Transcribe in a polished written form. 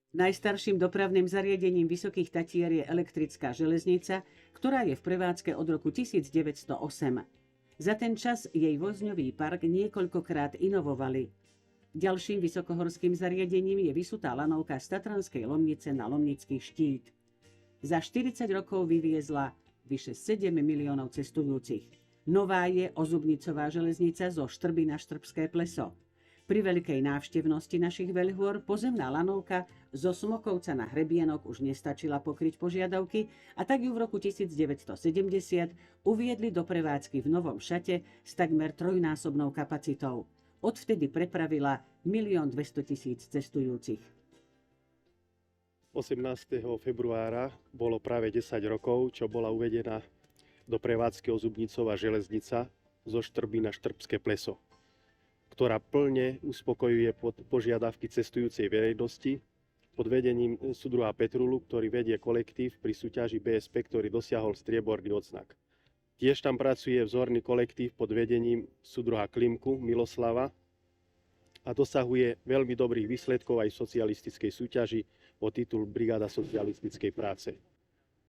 Najstarším dopravným zariadením Vysokých Tatier je elektrická železnica, ktorá je v prevádzke od roku 1908. Za ten čas jej vozňový park niekoľkokrát inovovali. Ďalším vysokohorským zariadením je vysutá lanovka z Tatranskej Lomnice na Lomnický štít. Za 40 rokov vyviezla vyše 7 miliónov cestujúcich. Nová je Ozubnicová železnica zo Štrby na Štrbské pleso. Pri veľkej návštevnosti našich veľhôr pozemná lanovka zo Smokovca na Hrebienok už nestačila pokryť požiadavky a tak ju v roku 1970 uviedli do prevádzky v Novom Šate s takmer trojnásobnou kapacitou. Odvtedy prepravila 1 200 000 cestujúcich. 18. februára bolo práve 10 rokov, čo bola uvedená do prevádzky Ozubnicová železnica zo Štrby na Štrbské pleso, ktorá plne uspokojuje požiadavky cestujúcej verejnosti pod vedením súdruha Petrulu, ktorý vedie kolektív pri súťaži BSP, ktorý dosiahol strieborný odznak. Tiež tam pracuje vzorný kolektív pod vedením súdruha Klimku Miloslava a dosahuje veľmi dobrých výsledkov aj v socialistickej súťaži o titul Brigáda socialistickej práce.